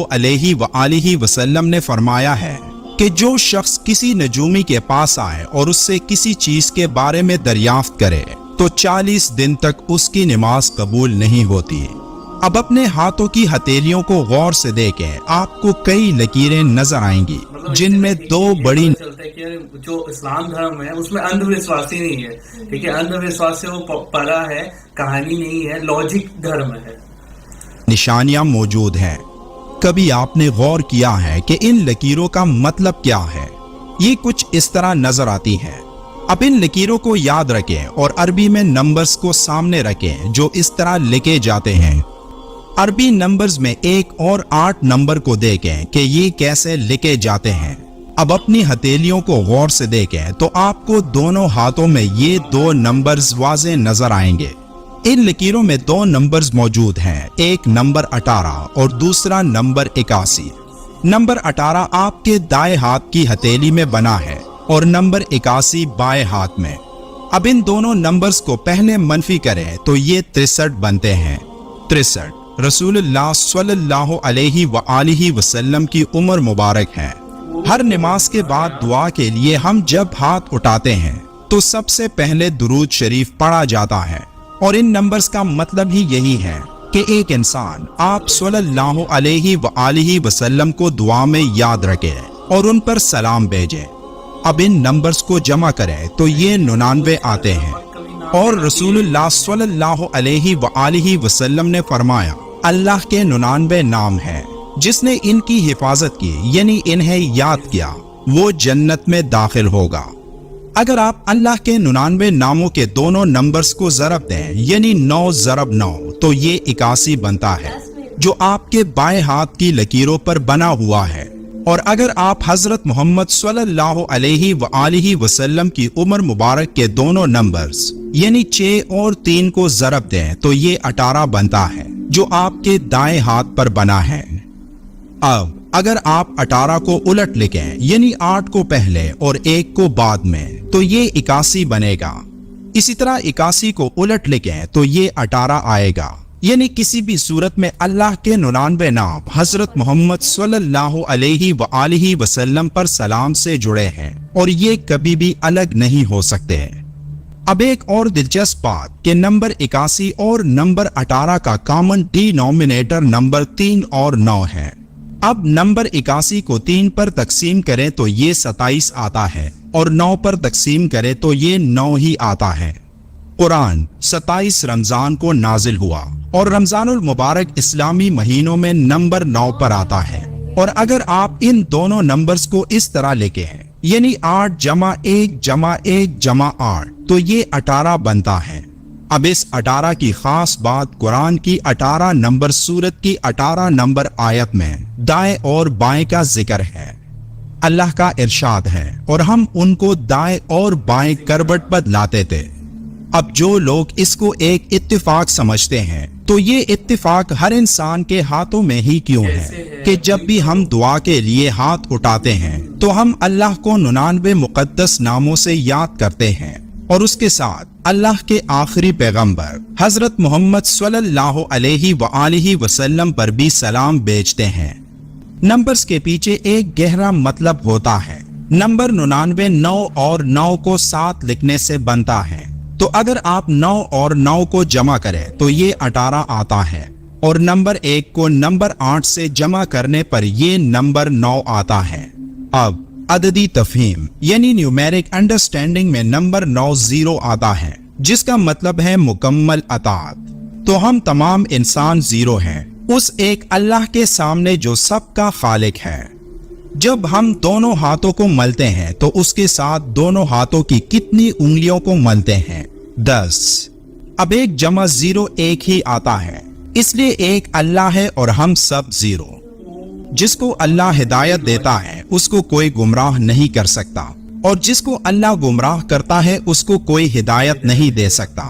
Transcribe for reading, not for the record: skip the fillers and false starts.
अलैहि व आलिहि वसल्लम ने फरमाया है कि जो शख्स किसी नजूमी के पास आए और उससे किसी चीज के बारे में दरियाफ्त करे तो 40 दिन तक उसकी नमाज कबूल नहीं होती। अब अपने हाथों की हथेलियों को गौर से देखें, आपको कई लकीरें नजर आएंगी जिनमें दो बड़ी जो इस्लाम धर्म है उसमें अंधविश्वास ही नहीं है। ठीक है, अंधविश्वास से वो परा है, कहानी नहीं है, लॉजिक धर्म है। निशानियां मौजूद हैं। कभी आपने गौर किया है कि इन लकीरों का मतलब क्या है? ये कुछ इस तरह नजर आती हैं। अब इन लकीरों को याद रखें और अरबी में नंबर्स को सामने रखें जो इस तरह लिखे जाते हैं। अरबी नंबर्स में 1 और 8 नंबर को देखें कि ये कैसे लिखे जाते हैं। अब अपनी हथेलियों को गौर से देखें तो आपको दोनों हाथों में ये 2 नंबर्स वाज़ेह नजर आएंगे। इन लकीरों में 2 नंबर्स मौजूद हैं, एक नंबर 18 और दूसरा नंबर 81। नंबर 18 आपके दाएं हाथ की हथेली में बना है और नंबर 81 बाएं हाथ में। अब इन दोनों नंबर्स को पहले मनफी करें तो ये 63 बनते हैं। 63 रसूलुल्लाह सल्लल्लाहु अलैहि व आलिहि वसल्लम की उम्र मुबारक है। हर नमाज के बाद दुआ के लिए हम जब हाथ उठाते हैं तो सबसे पहले दुरूद शरीफ पढ़ा जाता है और इन नंबर्स का मतलब ही यही है कि एक इंसान आप सल्लल्लाहु अलैहि व आलिहि वसल्लम को दुआ में याद रखे और उन पर सलाम भेजे। अब इन नंबर्स को जमा करें तो ये 99 आते हैं और रसूलुल्लाह सल्लल्लाहु अलैहि व आलिहि वसल्लम ने फरमाया, अल्लाह के 99 नाम हैं, जिसने इनकी हिफाजत की यानी इन्हें याद किया वो जन्नत में दाखिल होगा। अगर आप अल्लाह के 99 नामों के दोनों नंबर्स को ज़रब दें यानी 9 ज़रब 9 तो ये 81 बनता है जो आपके बाएं हाथ की लकीरों पर बना हुआ है। और अगर आप हजरत मोहम्मद सल्लल्लाहु अलैहि व आलिहि वसल्लम की उम्र मुबारक के दोनों नंबर्स यानी 6 और 3 को ज़रब दें तो ये 18 बनता है जो आपके दाएं हाथ पर बना है। अब अगर आप 18 को उलट लिखें यानी 8 को पहले और 1 को बाद में तो ये 81 बनेगा। इसी तरह 81 को उलट लिखें तो ये 18 आएगा। यानी किसी भी सूरत में अल्लाह के 99 नाम हजरत मोहम्मद सल्लल्लाहु अलैहि व आलिहि वसल्लम पर सलाम से जुड़े हैं और ये कभी भी अलग नहीं हो सकते। अब एक और दिलचस्प बात कि नंबर 81 और नंबर 18 का कॉमन डिनोमिनेटर नंबर 3 और 9 है। अब नंबर 81 को 3 पर तकसीम करें तो ये 27 आता है और 9 पर तकसीम करें तो ये 9 ही आता है। कुरान 27 रमजान को नाजिल हुआ और रमजानुल मुबारक इस्लामी महीनों में नंबर 9 पर आता है। और अगर आप इन दोनों नंबर्स को इस तरह लिखे हैं यानी 8 जमा 1 जमा 1 जमा 8 तो ये 18 बनता है। अब इस 18 की खास बात कुरान की 18 नंबर सूरत की 18 नंबर आयत में दाएं और बाएं का जिक्र है। अल्लाह का इरशाद है और हम उनको दाएं और बाएं करवट बदलाते थे। अब जो लोग इसको एक इत्तिफाक समझते हैं तो ये इत्तिफाक हर इंसान के हाथों में ही क्यों है कि जब भी हम दुआ के लिए हाथ उठाते हैं तो हम अल्लाह को 99 मुकद्दस नामों से याद करते हैं और उसके साथ अल्लाह के आखिरी पैगंबर हजरत मोहम्मद सल्लल्लाहु अलैहि व आलिहि वसल्लम पर भी सलाम भेजते हैं। नंबर्स के पीछे एक गहरा मतलब होता है। नंबर 99 9 और 9 को साथ लिखने से बनता है। तो अगर आप 9 और 9 को जमा करें तो ये 18 आता है और नंबर 1 को नंबर 8 से जमा करने पर ये नंबर 9 आता है। अब अददी तफहीम यानी न्यूमेरिक अंडरस्टैंडिंग में नंबर 9 0 आता है जिसका मतलब है मुकम्मल अतात। तो हम तमाम इंसान 0 हैं उस एक अल्लाह के सामने जो सबका खालिक है। जब हम दोनों हाथों को मलते हैं तो उसके साथ दोनों हाथों की कितनी उंगलियों को मलते हैं? 10। अब 1 जमा 0 1 ही आता है इसलिए एक अल्लाह है और हम सब 0। जिसको अल्लाह हिदायत देता है उसको कोई गुमराह नहीं कर सकता और जिसको अल्लाह गुमराह करता है उसको कोई हिदायत नहीं दे सकता।